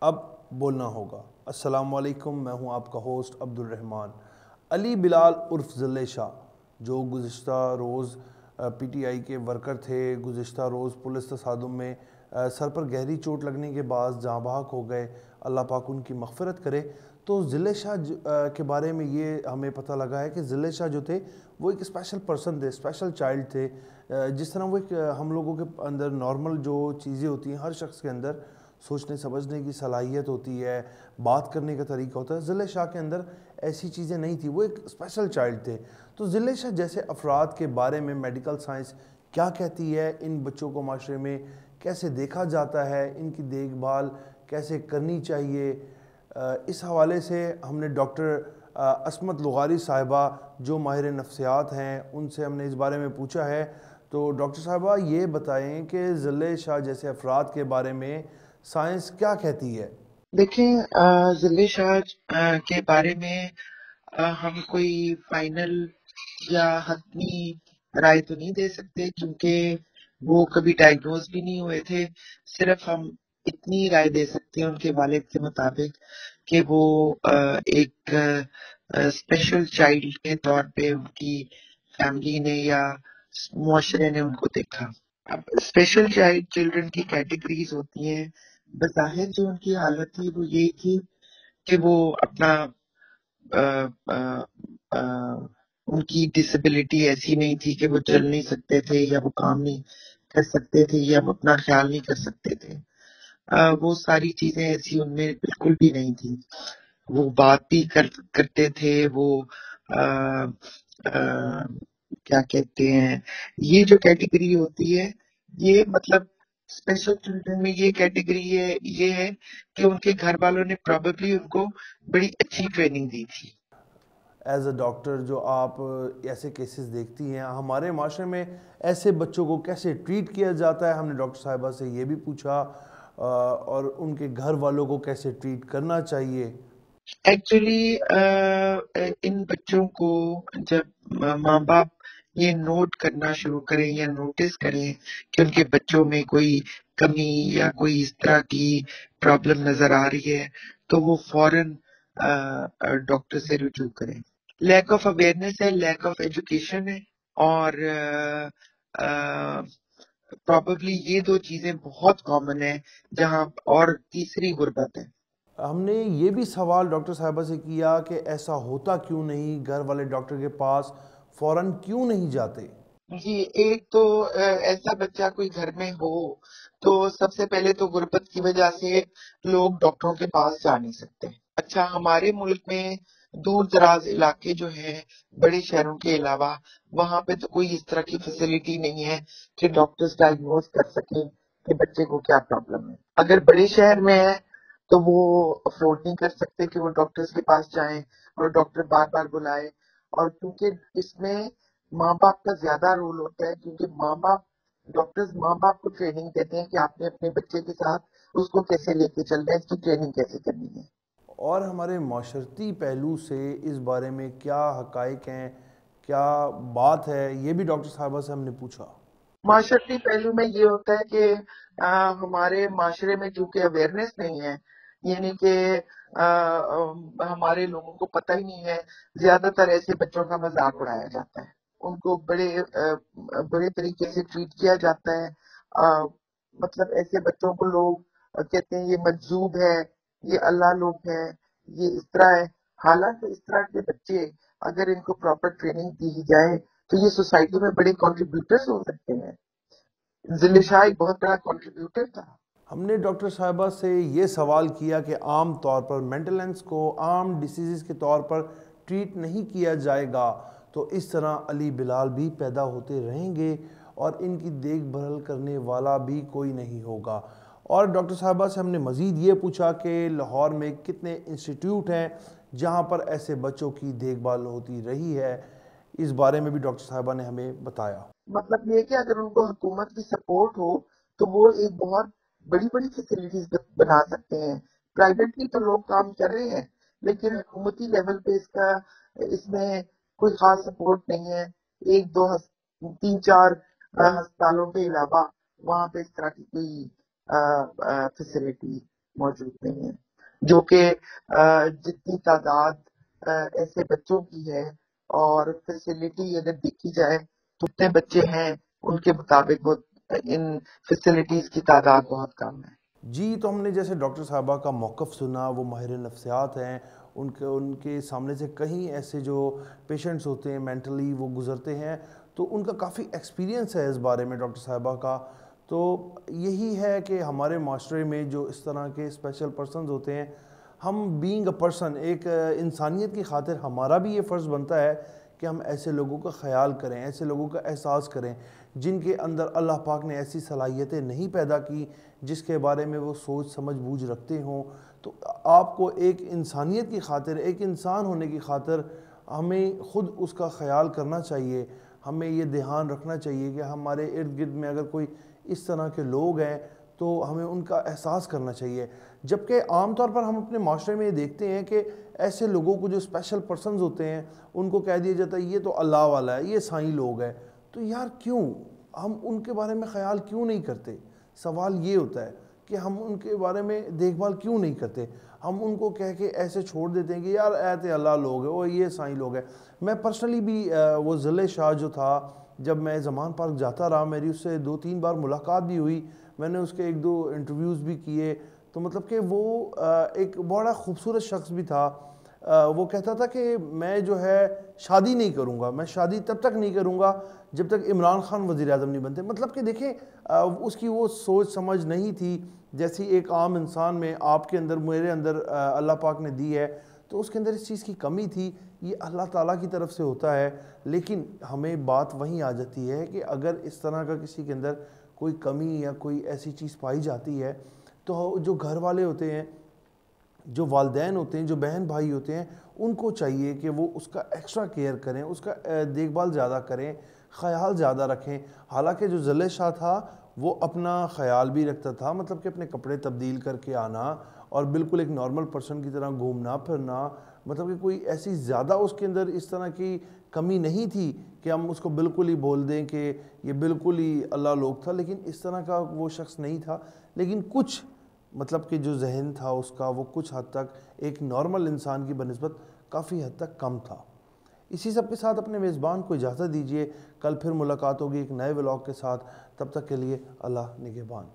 اب بولنا ہوگا۔ السلام علیکم، میں ہوں آپ کا ہوسٹ عبد الرحمن۔ علی بلال عرف ذلے شاہ، جو گزشتہ روز پی ٹی آئی کے ورکر تھے، گزشتہ روز پولیس تصادم میں سر پر گہری چوٹ لگنے کے بعد جاں بحق ہو گئے، اللہ پاک ان کی مغفرت کرے۔ تو ذلے شاہ کے بارے میں یہ ہمیں پتہ لگا ہے کہ ذلے شاہ جو تھے وہ ایک اسپیشل پرسن تھے، اسپیشل چائلڈ تھے۔ جس طرح وہ ایک ہم لوگوں کے اندر نارمل جو چیزیں ہوتی ہیں، ہر شخص کے اندر سوچنے سمجھنے کی صلاحیت ہوتی ہے، بات کرنے کا طریقہ ہوتا ہے، ذلے شاہ کے اندر ایسی چیزیں نہیں تھی، وہ ایک اسپیشل چائلڈ تھے۔ تو ذلے شاہ جیسے افراد کے بارے میں میڈیکل سائنس کیا کہتی ہے، ان بچوں کو معاشرے میں کیسے دیکھا جاتا ہے، ان کی دیکھ بھال کیسے کرنی چاہیے، اس حوالے سے ہم نے ڈاکٹر عصمت لغاری صاحبہ جو ماہر نفسیات ہیں ان سے ہم نے اس بارے میں پوچھا ہے۔ تو ڈاکٹر صاحبہ یہ بتائیں کہ ذلے شاہ جیسے افراد کے بارے میں سائنس کیا کہتی ہے؟ دیکھیں، ذلے شاہ کے بارے میں ہم کوئی فائنل یا حتمی رائے تو نہیں دے سکتے، کیونکہ وہ کبھی ڈائگنوز بھی نہیں ہوئے تھے۔ صرف ہم اتنی رائے دے سکتے ہیں ان کے والد کے مطابق کہ وہ ایک اسپیشل چائلڈ کے طور پہ ان کی فیملی نے یا معاشرے نے ان کو دیکھا۔ اب اسپیشل چلڈرن کی کیٹیگریز ہوتی ہیں۔ بظاہر جو ان کی حالت تھی وہ یہی تھی کہ وہ اپنا ان کی ڈسیبلٹی ایسی نہیں تھی کہ وہ چل نہیں سکتے تھے یا وہ کام نہیں کر سکتے تھے یا وہ اپنا خیال نہیں کر سکتے تھے۔ وہ ساری چیزیں ایسی ان میں بالکل بھی نہیں تھی۔ وہ بات بھی کرتے تھے، وہ کیا کہتے ہیں، یہ جو کیٹیگری ہوتی ہے، یہ مطلب اسپیشل چلڈرن میں یہ کیٹیگری یہ ہے کہ ان کے گھر والوں نے پروبیبلی ان کو بڑی اچھی ٹریننگ دی تھی۔ ایز اے ڈاکٹر جو آپ ایسے کیسز دیکھتی ہیں، ہمارے معاشرے میں ایسے بچوں کو کیسے ٹریٹ کیا جاتا ہے، ہم نے ڈاکٹر صاحبہ سے یہ بھی پوچھا، اور ان کے گھر والوں کو کیسے ٹریٹ کرنا چاہیے۔ ایکچولی ان بچوں کو جب ماں باپ یہ نوٹ کرنا شروع کریں یا نوٹس کریں کہ ان کے بچوں میں کوئی کمی یا کوئی اس طرح کی پرابلم نظر آ رہی ہے، تو وہ فوراً ڈاکٹر سے رجوع کریں۔ لیک آف اویئرنیس ہے، لیک آف ایجوکیشن ہے، اور پروبیبلی یہ دو چیزیں بہت کامن ہیں جہاں، اور تیسری غربت ہے۔ ہم نے یہ بھی سوال ڈاکٹر صاحبہ سے کیا کہ ایسا ہوتا کیوں نہیں، گھر والے ڈاکٹر کے پاس فوراً کیوں نہیں جاتے؟ جی، ایک تو ایسا بچہ کوئی گھر میں ہو تو سب سے پہلے تو غربت کی وجہ سے لوگ ڈاکٹروں کے پاس جا نہیں سکتے۔ اچھا، ہمارے ملک میں دور دراز علاقے جو ہیں بڑے شہروں کے علاوہ، وہاں پہ تو کوئی اس طرح کی فیسلٹی نہیں ہے کہ ڈاکٹرز ڈائگنوز کر سکیں کہ بچے کو کیا پرابلم ہے۔ اگر بڑے شہر میں ہے تو وہ افورڈ نہیں کر سکتے کہ وہ ڈاکٹرز کے پاس جائیں اور ڈاکٹر بار بار بلائے، اور کیونکہ اس میں ماں باپ کا زیادہ رول ہوتا ہے، کیونکہ ڈاکٹرز ماں باپ کو ٹریننگ دیتے ہیں کہ آپ نے اپنے بچے کے ساتھ اس کو کیسے لے کے چلنا ہے، اس کی ٹریننگ کیسے کرنی ہے۔ اور ہمارے معاشرتی پہلو سے اس بارے میں کیا حقائق ہیں، کیا بات ہے، یہ بھی ڈاکٹر صاحبہ سے ہم نے پوچھا۔ معاشرتی پہلو میں یہ ہوتا ہے کہ ہمارے معاشرے میں چونکہ اویئرنیس نہیں ہے، یعنی کہ ہمارے لوگوں کو پتہ ہی نہیں ہے، زیادہ تر ایسے بچوں کا مذاق اڑایا جاتا ہے، ان کو بڑے طریقے سے ٹریٹ کیا جاتا ہے۔ مطلب ایسے بچوں کو لوگ کہتے ہیں یہ مجذوب ہے، یہ اللہ لوگ ہے، یہ اس طرح ہے۔ حالانکہ اس طرح کے بچے اگر ان کو پراپر ٹریننگ دی جائے تو یہ سوسائٹی میں بڑے کنٹریبیوٹرز ہو سکتے ہیں۔ ذلی شاہ ایک بہت بڑا کنٹریبیوٹر تھا۔ ہم نے ڈاکٹر صاحبہ سے یہ سوال کیا کہ عام طور پر مینٹلنس کو عام ڈیسیزز کے طور پر ٹریٹ نہیں کیا جائے گا تو اس طرح علی بلال بھی پیدا ہوتے رہیں گے اور ان کی دیکھ بھال کرنے والا بھی کوئی نہیں ہوگا۔ اور ڈاکٹر صاحبہ سے ہم نے مزید یہ پوچھا کہ لاہور میں کتنے انسٹیٹیوٹ ہیں جہاں پر ایسے بچوں کی دیکھ بھال ہوتی رہی ہے، اس بارے میں بھی ڈاکٹر صاحبہ نے ہمیں بتایا۔ مطلب یہ کہ اگر ان کو حکومت کی سپورٹ ہو تو وہ ایک بہت بڑی بڑی فیسلٹیز بنا سکتے ہیں۔ پرائیویٹلی تو لوگ کام کر رہے ہیں، لیکن حکومتی لیول پہ اس میں کوئی خاص سپورٹ نہیں ہے۔ ایک دو تین چار ہسپتالوں کے علاوہ وہاں پہ اس طرح کی کوئی فیسلٹی موجود نہیں ہے، جو کہ جتنی تعداد ایسے بچوں کی ہے اور فیسلٹی اگر دیکھی جائے تو اتنے بچے ہیں ان کے مطابق ان فیسلٹیز کی تعداد بہت کم ہے۔ جی، تو ہم نے جیسے ڈاکٹر صاحبہ کا موقف سنا، وہ ماہر نفسیات ہیں، ان کے سامنے سے کہیں ایسے جو پیشنٹس ہوتے ہیں مینٹلی وہ گزرتے ہیں، تو ان کا کافی ایکسپیرینس ہے اس بارے میں ڈاکٹر صاحبہ کا۔ تو یہی ہے کہ ہمارے معاشرے میں جو اس طرح کے اسپیشل پرسنز ہوتے ہیں، ہم بینگ اے پرسن، ایک انسانیت کی خاطر ہمارا بھی یہ فرض بنتا ہے کہ ہم ایسے لوگوں کا خیال کریں، ایسے لوگوں کا احساس کریں جن کے اندر اللہ پاک نے ایسی صلاحیتیں نہیں پیدا کی جس کے بارے میں وہ سوچ سمجھ بوجھ رکھتے ہوں۔ تو آپ کو ایک انسانیت کی خاطر، ایک انسان ہونے کی خاطر ہمیں خود اس کا خیال کرنا چاہیے، ہمیں یہ دھیان رکھنا چاہیے کہ ہمارے ارد گرد میں اگر کوئی اس طرح کے لوگ ہیں تو ہمیں ان کا احساس کرنا چاہیے۔ جبکہ عام طور پر ہم اپنے معاشرے میں یہ دیکھتے ہیں کہ ایسے لوگوں کو جو اسپیشل پرسنز ہوتے ہیں ان کو کہہ دیا جاتا ہے یہ تو اللہ والا ہے، یہ سائیں لوگ ہیں۔ تو یار کیوں ہم ان کے بارے میں خیال کیوں نہیں کرتے؟ سوال یہ ہوتا ہے کہ ہم ان کے بارے میں دیکھ بھال کیوں نہیں کرتے؟ ہم ان کو کہہ کے ایسے چھوڑ دیتے ہیں کہ یار ایت اللہ لوگ ہیں، وہ یہ سائیں لوگ ہیں۔ میں پرسنلی بھی وہ ضلع شاہ جو تھا، جب میں زمان پارک جاتا رہا، میری اس سے 2-3 بار ملاقات بھی ہوئی، میں نے اس کے 1-2 انٹرویوز بھی کیے۔ تو مطلب کہ وہ ایک بڑا خوبصورت شخص بھی تھا۔ وہ کہتا تھا کہ میں جو ہے شادی نہیں کروں گا، میں شادی تب تک نہیں کروں گا جب تک عمران خان وزیر اعظم نہیں بنتے۔ مطلب کہ دیکھیں اس کی وہ سوچ سمجھ نہیں تھی جیسی ایک عام انسان میں آپ کے اندر میرے اندر اللہ پاک نے دی ہے، تو اس کے اندر اس چیز کی کمی تھی۔ یہ اللہ تعالیٰ کی طرف سے ہوتا ہے، لیکن ہمیں بات وہیں آ جاتی ہے کہ اگر اس طرح کا کسی کے اندر کوئی کمی یا کوئی ایسی چیز پائی جاتی ہے تو جو گھر والے ہوتے ہیں، جو والدین ہوتے ہیں، جو بہن بھائی ہوتے ہیں، ان کو چاہیے کہ وہ اس کا ایکسٹرا کیئر کریں، اس کا دیکھ بھال زیادہ کریں، خیال زیادہ رکھیں۔ حالانکہ جو ضلع شاہ تھا وہ اپنا خیال بھی رکھتا تھا، مطلب کہ اپنے کپڑے تبدیل کر کے آنا اور بالکل ایک نارمل پرسن کی طرح گھومنا پھرنا، مطلب کہ کوئی ایسی زیادہ اس کے اندر اس طرح کی کمی نہیں تھی کہ ہم اس کو بالکل ہی بول دیں کہ یہ بالکل ہی اللہ لوگ تھا، لیکن اس طرح کا وہ شخص نہیں تھا۔ لیکن کچھ مطلب کہ جو ذہن تھا اس کا وہ کچھ حد تک ایک نارمل انسان کی بنسبت کافی حد تک کم تھا۔ اسی سب کے ساتھ اپنے میزبان کو اجازت دیجیے، کل پھر ملاقات ہوگی ایک نئے ولاگ کے ساتھ، تب تک کے لیے اللہ نگہبان۔